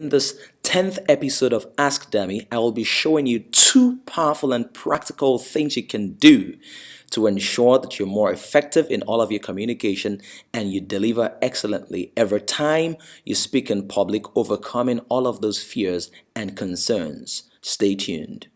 In this 10th episode of Ask Dami, I will be showing you two powerful and practical things you can do to ensure that you're more effective in all of your communication and you deliver excellently every time you speak in public, overcoming all of those fears and concerns. Stay tuned.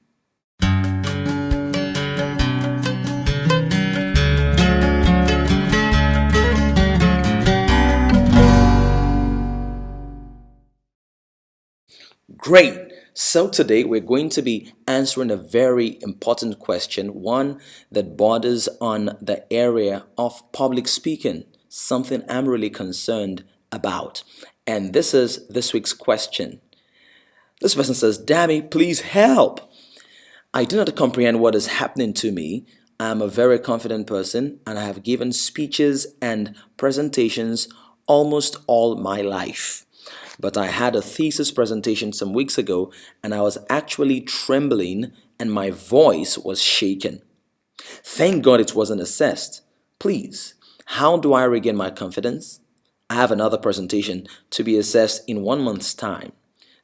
Great. So today we're going to be answering a very important question, one that borders on the area of public speaking, something I'm really concerned about. And this is this week's question. This person says, Dammy, please help. I do not comprehend what is happening to me. I am a very confident person and I have given speeches and presentations almost all my life. But I had a thesis presentation some weeks ago and I was actually trembling and my voice was shaken. Thank God it wasn't assessed. Please, how do I regain my confidence? I have another presentation to be assessed in 1 month's time.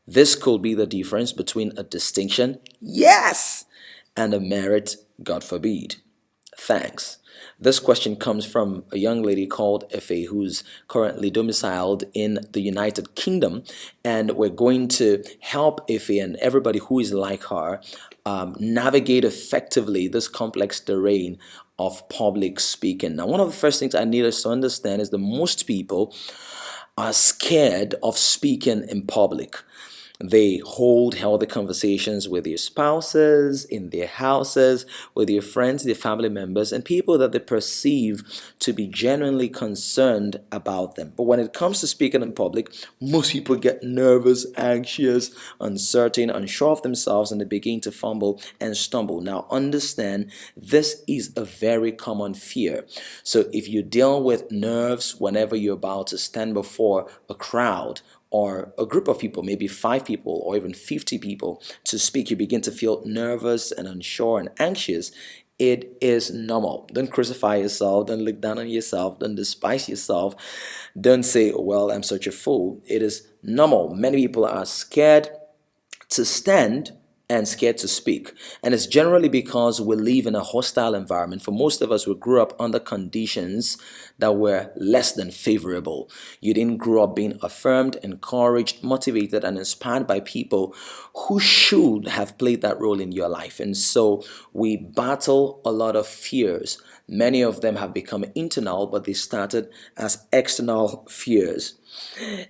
This could be the difference between a distinction, yes, and a merit, God forbid. Thanks. This question comes from a young lady called Efe who's currently domiciled in the United Kingdom, and we're going to help Efe and everybody who is like her navigate effectively this complex terrain of public speaking. Now, one of the first things I need us to understand is that most people are scared of speaking in public. They hold healthy conversations with their spouses, in their houses, with their friends, their family members, and people that they perceive to be genuinely concerned about them. But when it comes to speaking in public, most people get nervous, anxious, uncertain, unsure of themselves, and they begin to fumble and stumble. Now, understand this is a very common fear. So if you deal with nerves whenever you're about to stand before a crowd, or a group of people, maybe 5 people or even 50 people to speak, you begin to feel nervous and unsure and anxious. It is normal. Don't crucify yourself. Don't look down on yourself. Don't despise yourself. Don't say, well, I'm such a fool. It is normal. Many people are scared to stand and scared to speak. And it's generally because we live in a hostile environment. For most of us, we grew up under conditions that were less than favorable. You didn't grow up being affirmed, encouraged, motivated, and inspired by people who should have played that role in your life. And so we battle a lot of fears. Many of them have become internal, but they started as external fears.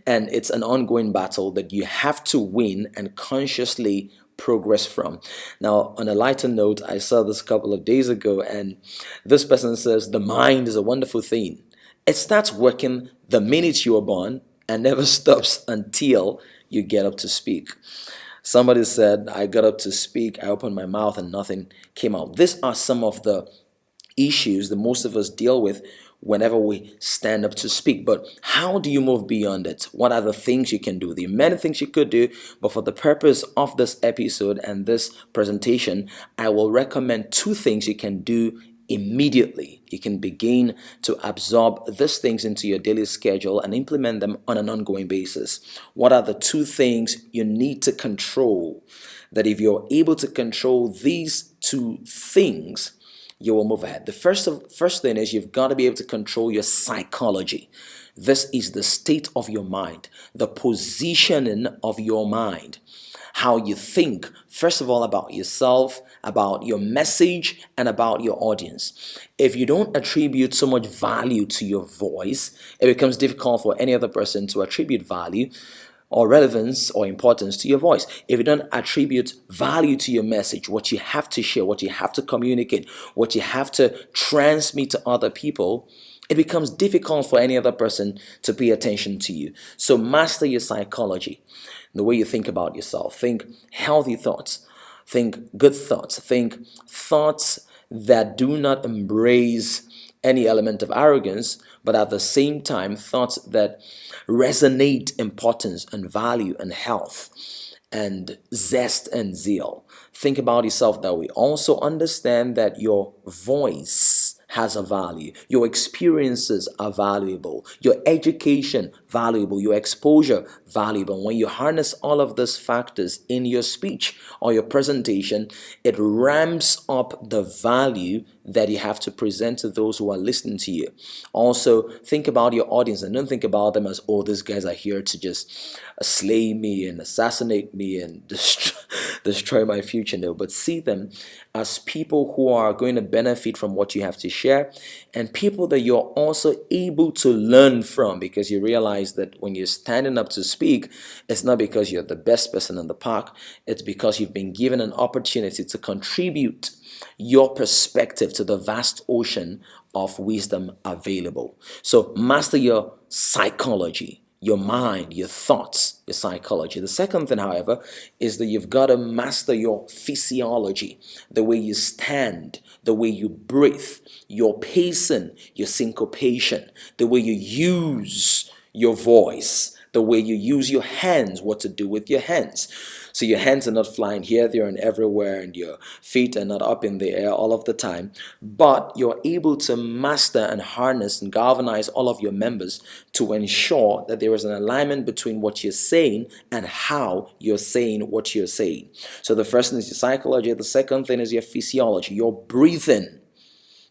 And it's an ongoing battle that you have to win and consciously progress from. Now, on a lighter note, I saw this a couple of days ago, and this person says the mind is a wonderful thing. It starts working the minute you are born and never stops until you get up to speak. Somebody said, I got up to speak, I opened my mouth and nothing came out. These are some of the issues that most of us deal with whenever we stand up to speak. But how do you move beyond it? What are the things you can do? There are many things you could do, but for the purpose of this episode and this presentation, I will recommend 2 things you can do immediately. You can begin to absorb these things into your daily schedule and implement them on an ongoing basis. What are the 2 things you need to control? That if you're able to control these 2 things, you will move ahead. The first thing is you've got to be able to control your psychology. This is the state of your mind, the positioning of your mind, how you think, first of all, about yourself, about your message, and about your audience. If you don't attribute so much value to your voice, it becomes difficult for any other person to attribute value or relevance or importance to your voice. If you don't attribute value to your message, what you have to share, what you have to communicate, what you have to transmit to other people, it becomes difficult for any other person to pay attention to you. So master your psychology, the way you think about yourself. Think healthy thoughts, think good thoughts, think thoughts that do not embrace any element of arrogance, but at the same time, thoughts that resonate importance and value and health and zest and zeal. Think about yourself that way. Also understand that your voice has a value. Your experiences are valuable. Your education, valuable. Your exposure, valuable. When you harness all of these factors in your speech or your presentation, it ramps up the value that you have to present to those who are listening to you. Also, think about your audience and don't think about them as, oh, these guys are here to just slay me and assassinate me and destroy my future. No, but see them as people who are going to benefit from what you have to share and people that you're also able to learn from, because you realize that when you're standing up to speak, it's not because you're the best person in the park, it's because you've been given an opportunity to contribute your perspective to the vast ocean of wisdom available. So master your psychology, your mind, your thoughts, your psychology. The second thing, however, is that you've got to master your physiology, the way you stand, the way you breathe, your pacing, your syncopation, the way you use your voice, the way you use your hands, what to do with your hands. So your hands are not flying here, there, and everywhere, and your feet are not up in the air all of the time, but you're able to master and harness and galvanize all of your members to ensure that there is an alignment between what you're saying and how you're saying what you're saying. So the first thing is your psychology. The second thing is your physiology, your breathing.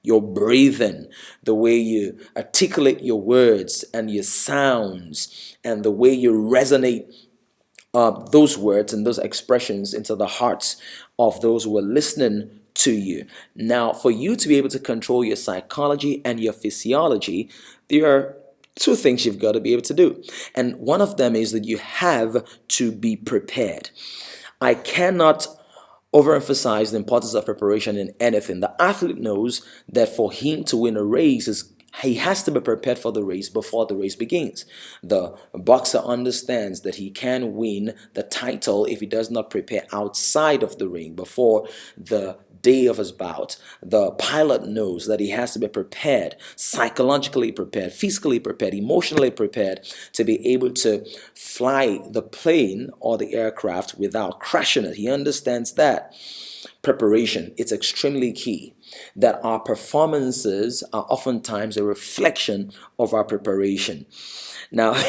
Your breathing, the way you articulate your words and your sounds, and the way you resonate those words and those expressions into the hearts of those who are listening to you. Now, for you to be able to control your psychology and your physiology, there are two things you've got to be able to do. And one of them is that you have to be prepared. I cannot overemphasize the importance of preparation in anything. The athlete knows that for him to win a race he has to be prepared for the race before the race begins. The boxer understands that he can win the title if he does not prepare outside of the ring before the day of his bout. The pilot knows that he has to be prepared, psychologically prepared, physically prepared, emotionally prepared to be able to fly the plane or the aircraft without crashing it. He understands that preparation, it's extremely key, that our performances are oftentimes a reflection of our preparation. Now,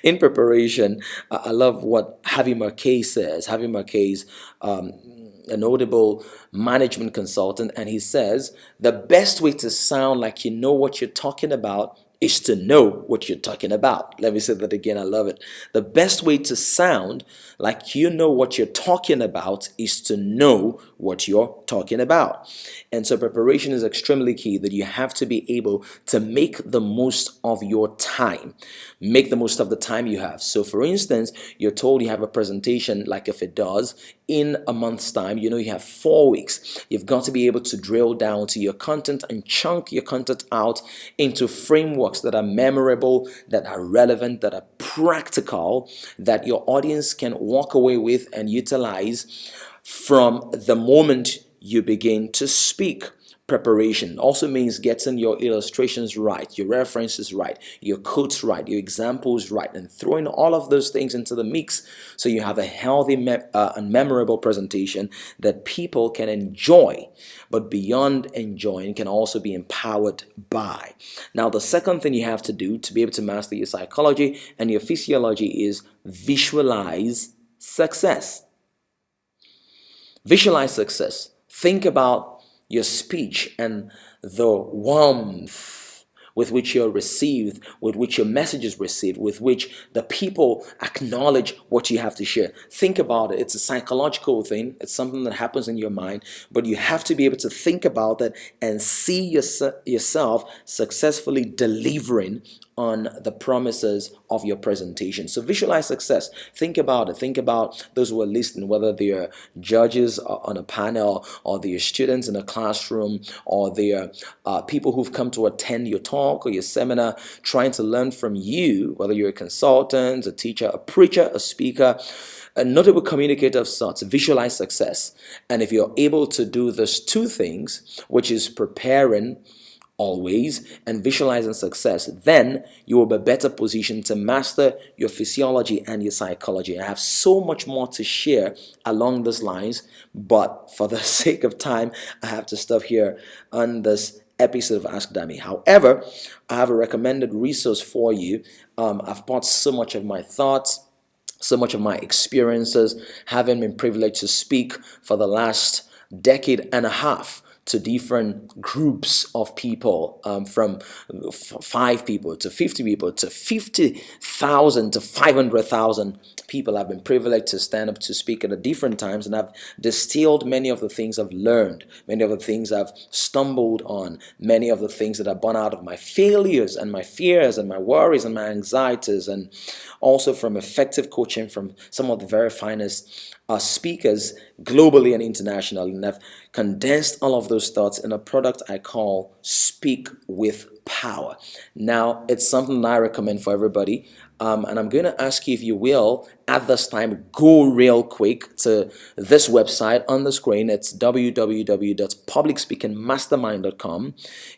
in preparation, I love what Javi Marquez says. Javi Marquez, a notable management consultant, and he says the best way to sound like you know what you're talking about is to know what you're talking about. Let me say that again. I love it. The best way to sound like you know what you're talking about is to know what you're talking about. And so preparation is extremely key, that you have to be able to make the most of your time. Make the most of the time you have. So for instance, you're told you have a presentation, like if it does, in a month's time, you know you have 4 weeks. You've got to be able to drill down to your content and chunk your content out into frameworks that are memorable, that are relevant, that are practical, that your audience can walk away with and utilize from the moment you begin to speak. Preparation also means getting your illustrations right, your references right, your quotes right, your examples right, and throwing all of those things into the mix so you have a healthy and memorable presentation that people can enjoy, but beyond enjoying, can also be empowered by. Now, the second thing you have to do to be able to master your psychology and your physiology is visualize success. Visualize success. Think about your speech and the warmth with which you're received, with which your message is received, with which the people acknowledge what you have to share. Think about it. It's a psychological thing. It's something that happens in your mind, but you have to be able to think about that and see yourself successfully delivering on the promises of your presentation. So visualize success. Think about it. Think about those who are listening, whether they are judges on a panel, or they are students in a classroom, or they are people who've come to attend your talk or your seminar, trying to learn from you, whether you're a consultant, a teacher, a preacher, a speaker, a notable communicator of sorts. Visualize success. And if you're able to do those two things, which is preparing always and visualizing success, then you will be better positioned to master your physiology and your psychology. I have so much more to share along these lines, but for the sake of time, I have to stop here on this episode of Ask Dami. However, I have a recommended resource for you. I've brought so much of my thoughts, so much of my experiences, having been privileged to speak for the last decade and a half to different groups of people, from 5 people to 50 people to 50,000 to 500,000 people. I've been privileged to stand up to speak at different times, and I've distilled many of the things I've learned, many of the things I've stumbled on, many of the things that are born out of my failures and my fears and my worries and my anxieties, and also from effective coaching from some of the very finest speakers globally and internationally. And I've condensed all of those thoughts in a product I call Speak with Power. Now, it's something that I recommend for everybody. And I'm going to ask you, if you will, at this time, go real quick to this website on the screen. It's www.publicspeakingmastermind.com.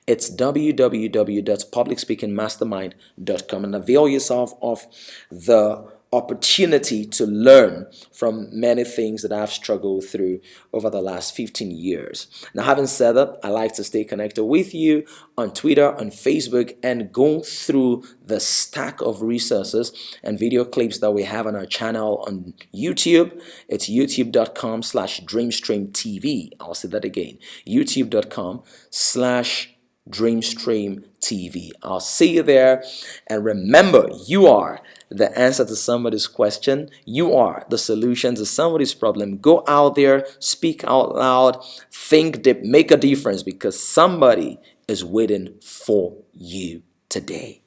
It's www.publicspeakingmastermind.com, and avail yourself of the opportunity to learn from many things that I've struggled through over the last 15 years. Now, having said that, I like to stay connected with you on Twitter, on Facebook, and go through the stack of resources and video clips that we have on our channel on YouTube. It's youtube.com/DreamstreamTV. I'll say that again, youtube.com/DreamstreamTV. I'll see you there. And remember, you are the answer to somebody's question. You are the solution to somebody's problem. Go out there, speak out loud, think deep, make a difference, because somebody is waiting for you today.